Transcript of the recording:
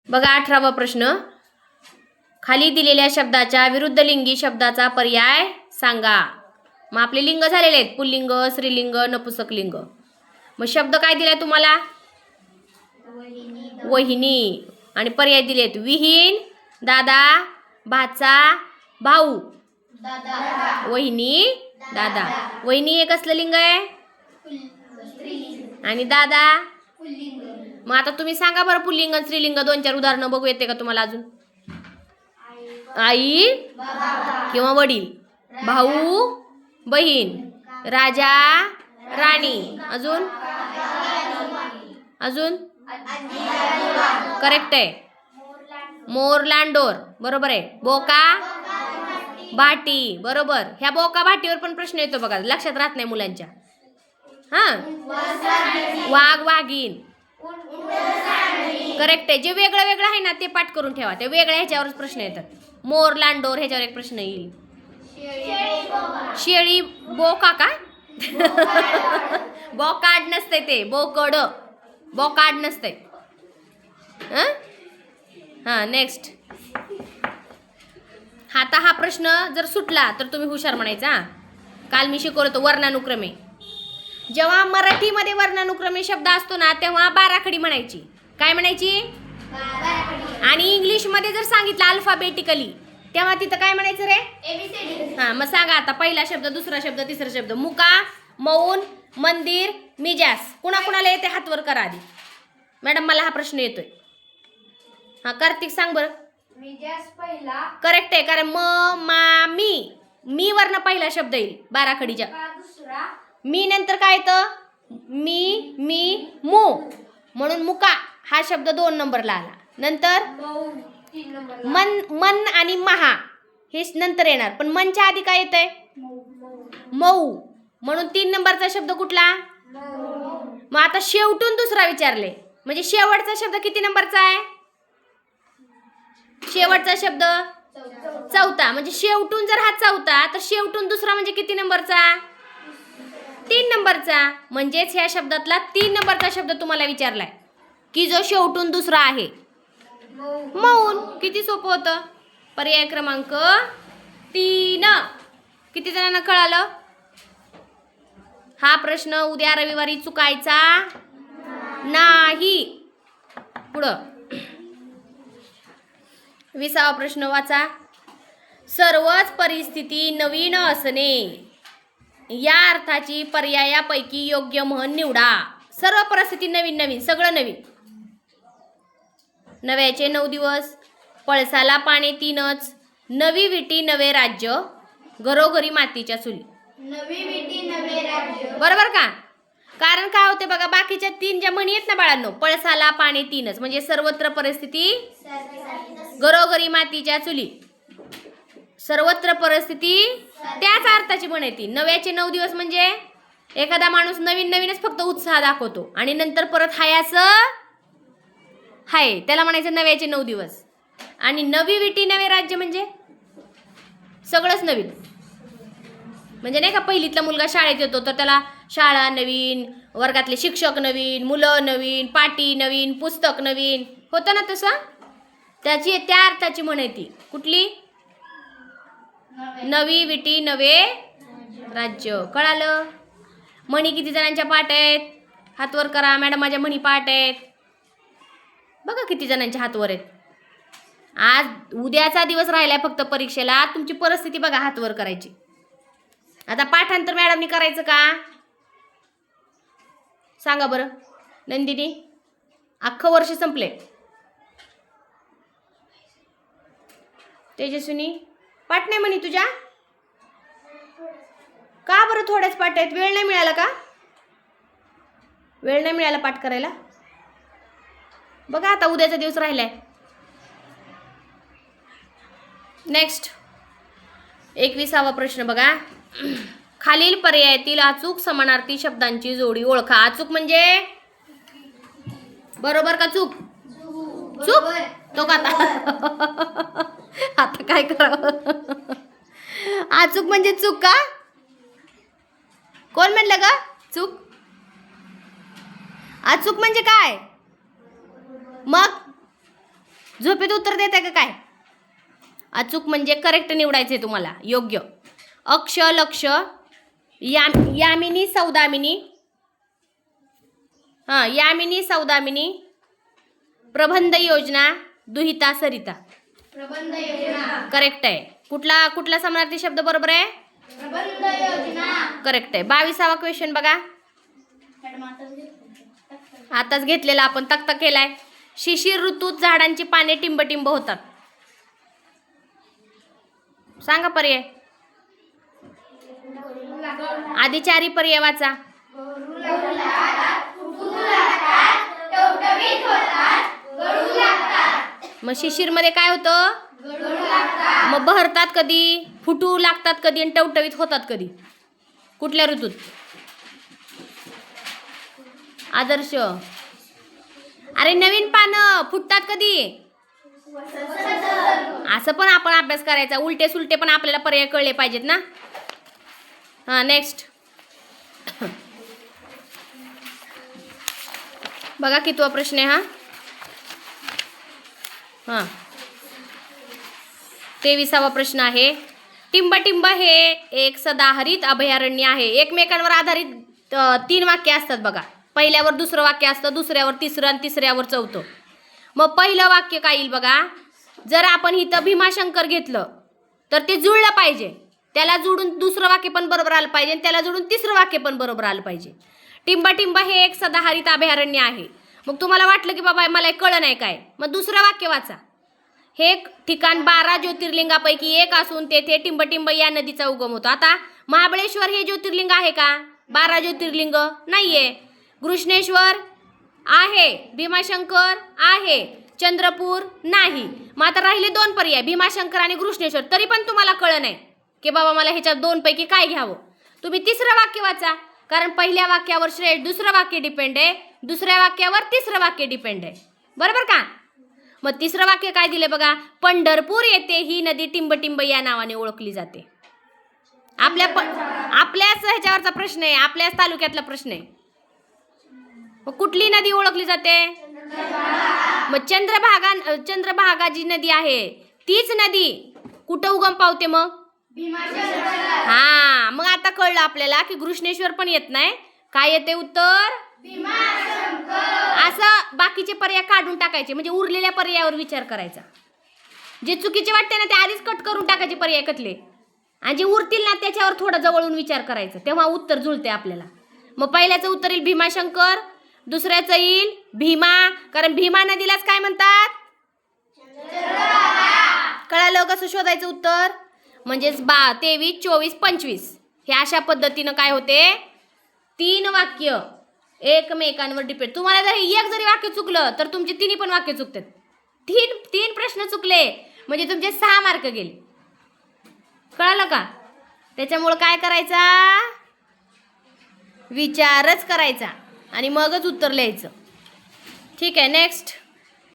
बघा 18वा प्रश्न. खाली दिलेल्या शब्दाच्या विरुद्ध लिंगी शब्दाचा पर्याय सांगा. मग आपले लिंग झालेले आहेत पुल्लिंग, स्त्रीलिंग, नपुंसकलिंग. मग शब्द काय दिलाय तुम्हाला? वहिनी. आणि पर्याय दिलेत विहीन, दादा, भाचा, भाऊ. वहिनी, दादा. वहिनी हे कसलं लिंग आहे? आणि दादा? मग आता तुम्ही सांगा बरं पुल्लिंग स्त्रीलिंग 2-4 उदाहरणं बघू येते का तुम्हाला अजून? आई किंवा वडील, भाऊ, बहीण, राजा, राणी. अजून अजून करेक्ट आहे. मोर, लांडोर. बरोबर आहे. बोका, भाटी. बरोबर. ह्या बोका भाटीवर पण प्रश्न येतो बघा, लक्षात राहत नाही मुलांच्या. वाघ, वाघीण. करेक्ट आहे. जे वेगळं वेगळं आहे ना ते पाठ करून ठेवा. ते वेगळ्या ह्याच्यावरच प्रश्न येतात. मोर, लांडोर ह्याच्यावर एक प्रश्न येईल. शेळी, बोका का? बोकाड नसते ते, बोकड. बोकाड नसते. हा नेक्स्ट. आता हा प्रश्न जर सुटला तर तुम्ही हुशार म्हणायचा. काल मी शिकवलं वर्णानुक्रमे. जेव्हा मराठीमध्ये वर्णानुक्रमे शब्द असतो ना तेव्हा बाराखडी म्हणायची. काय म्हणायची? आणि इंग्लिशमध्ये जर सांगितलं अल्फाबेटिकली तेव्हा तिथं काय म्हणायचं रे? ABCD. हा मग सांगा आता पहिला शब्द, दुसरा शब्द, तिसरा शब्द. मुका, मौन, मंदिर, मिजास. कुणाकुणाला येते हातवर करा आधी. मॅडम मला हा प्रश्न येतोय. हा कार्तिक सांग बरं. मिजास पहिला. करेक्ट आहे. कारण म, मा, मी वरनं पहिला शब्द येईल बाराखडीच्या. दुसरा. मी नंतर काय येतं? मी, मू. म्हणून मुका हा शब्द 2 नंबरला आला. नंतर मन आणि महा हे नंतर येणार. पण मनच्या आधी काय येतंय? मऊ. म्हणून 3 नंबरचा शब्द कुठला? मग आता शेवटून दुसरा विचारले म्हणजे शेवटचा शब्द किती नंबरचा आहे? शेवटचा शब्द चौथा. म्हणजे शेवटून जर हा चौथा तर शेवटून दुसरा म्हणजे किती नंबरचा? 3 नंबरचा. म्हणजेच ह्या शब्दातला 3 नंबरचा शब्द तुम्हाला विचारलाय की जो शेवटून दुसरा आहे. मौन. किती सोपं होतं. पर्याय क्रमांक 3. किती जणांना कळालं? हा प्रश्न उद्या रविवारी चुकायचा नाही. पुढं 20वा प्रश्न वाचा. सर्वच परिस्थिती नवीन असणे या अर्थाची पर्यायापैकी योग्य म्हण निवडा. सर्व परिस्थिती नवीन नवीन, सगळं नवीन. नव्याचे 9 दिवस, पळसाला पाणी 3च, नवी विटी नवे राज्य, घरोघरी मातीच्या चुली. नवी विटी नवे राज्य. बरोबर का? कारण काय होते बघा, बाकीच्या 3 ज्या म्हणी आहेत ना बाळांनो, पळसाला पाणी 3च म्हणजे सर्वत्र परिस्थिती, घरोघरी मातीच्या चुली. सर्वत्र परिस्थिती त्याच अर्थाची म्हण येते. नव्याचे 9 दिवस म्हणजे एखादा माणूस नवीन नवीनच फक्त उत्साह दाखवतो आणि नंतर परत हायाचं हाय, त्याला म्हणायचं नव्याचे 9 दिवस. आणि नवी विटी नवे राज्य म्हणजे सगळंच नवीन. म्हणजे नाही का पहिलीतला मुलगा शाळेत येतो तर त्याला शाळा नवीन, वर्गातले शिक्षक नवीन, मुलं नवीन, पाटी नवीन, पुस्तक नवीन होतं ना तसं. त्याची त्या अर्थाची म्हण आहे ती. कुठली? नवी विटी नवे राज्य. कळालं? म्हणी किती जणांच्या पाठ आहेत? हातवर करा. मॅडम माझ्या म्हणी पाठ आहेत. बघा किती जणांच्या हातवर आहेत. आज उद्याचा दिवस राहिलाय फक्त परीक्षेला. तुमची परिस्थिती बघा हातवर करायची. आता पाठांतर मॅडमनी करायचं का? सांगा बरं नंदिनी. अख्खं वर्ष संपले. तेजस्विनी पाठ नाही म्हणी तुझ्या? का बरं थोड्याच पाठ आहेत? वेळ नाही मिळाला का? वेळ नाही मिळाला पाठ करायला? बघा आता उद्याचा दिवस राहिलाय. नेक्स्ट 21वा प्रश्न बघा. खालील पर्यायातील अचूक समानार्थी शब्दांची जोडी ओळखा. अचूक म्हणजे बरोबर का चूक? चूक तो का आता काय करावं? अचूक म्हणजे चूक का? कोण म्हणलं का चूक? अचूक म्हणजे काय? मग झोपेत उत्तर देताय का काय? अचूक म्हणजे करेक्ट निवडायचंय तुम्हाला, योग्य. अक्ष लक्ष, यामिनी सौदामिनी, यामिनी सौदामिनी, प्रबंध योजना, दुहिता सरिता. प्रबंध योजना. करेक्ट आहे. कुठला समानार्थी शब्द बरोबर आहे? प्रबंध योजना. करेक्ट आहे. 22वा क्वेश्चन बघा. आताच घेतलेला आपण, तक्ता केलाय. शिशिर ऋतूत झाडांची पाने टिंबटिंब होतात. सांगा पर्याय. आधी चारी पर्याय वाचा. मग शिशिर मध्ये काय होतं? मग बहरतात कधी, फुटू लागतात कधी आणि टवटवीत होतात कधी? कुठल्या ऋतूत? आदर्श. अरे नवीन पानं फुटतात कधी? असं पण आपण अभ्यास करायचा. उलटे सुलटे पण आपल्याला पर्याय कळले पाहिजेत ना. नेक्स्ट बघा कितवा प्रश्न आहे हा. 23वा प्रश्न आहे. टिंबटिंब हे एक सदाहरित अभयारण्य आहे. एकमेकांवर आधारित 3 वाक्य असतात बघा. पहिल्यावर दुसरं वाक्य असतं, दुसऱ्यावर तिसरं आणि तिसऱ्यावर चौथं. मग पहिलं वाक्य काय येईल बघा. जर आपण इथं भीमाशंकर घेतलं तर ते जुळलं पाहिजे. त्याला जोडून दुसरं वाक्य पण बरोबर आलं पाहिजे आणि त्याला जोडून तिसरं वाक्य पण बरोबर आलं पाहिजे. टिंबटिंब हे एक सदाहरित अभयारण्य आहे. मग तुम्हाला वाटलं की बाबा मला कळलं नाही काय, मग दुसरं वाक्य वाचा. हे ठिकाण 12 ज्योतिर्लिंगापैकी एक असून तेथे टिंबटिंब या नदीचा उगम होतो. आता महाबळेश्वर हे ज्योतिर्लिंग आहे का? 12 ज्योतिर्लिंग नाहीये. घृष्णेश्वर आहे, भीमाशंकर आहे, चंद्रपूर नाही. मग आता राहिले 2 पर्याय, भीमाशंकर आणि घृष्णेश्वर. तरी पण तुम्हाला कळलं नाही की बाबा मला ह्याच्यात 2 पैकी काय घ्यावं. तुम्ही तिसरं वाक्य वाचा. कारण पहिल्या वाक्यावर श्रेष्ठ दुसरं वाक्य डिपेंड आहे, दुसऱ्या वाक्यावर तिसरं वाक्य डिपेंड आहे. बरोबर का? मग तिसरं वाक्य काय दिले बघा. पंढरपूर येथे ही नदी टिंबटिंब या नावाने ओळखली जाते. आपल्याच ह्याच्यावरचा प्रश्न आहे, आपल्याच तालुक्यातला प्रश्न आहे. मग कुठली नदी ओळखली जाते? मग चंद्रभागा जी नदी आहे तीच नदी कुठं उगम पावते मग? मग आता कळलं आपल्याला की घृष्णेश्वर पण येत नाही. काय येते उत्तर? असं बाकीचे पर्याय काढून टाकायचे, म्हणजे उरलेल्या पर्यायावर विचार करायचा. जे चुकीचे वाटते ना ते आधीच कट करून टाकायचे पर्याय कटले, आणि जे उरतील ना त्याच्यावर थोडं जवळून विचार करायचा, तेव्हा उत्तर जुळते आपल्याला. मग पहिल्याचं उत्तर येईल भीमाशंकर, दुसऱ्याचं येईल भीमा, कारण भीमा नदीलाच काय म्हणतात? कळालं कसं शोधायचं उत्तर? म्हणजेच 23, 24, 25 हे अशा पद्धतीनं काय होते? 3 वाक्य एकमेकांवर डिपेंड. तुम्हाला जर एक जरी वाक्य चुकलं तर तुमचे 3 पण वाक्य चुकतात. 3 प्रश्न चुकले म्हणजे तुमचे 6 मार्क गेले. कळालं का? त्याच्यामुळं काय करायचा? विचारच करायचा आणि मगच उत्तर लिहायचं. ठीक आहे, नेक्स्ट.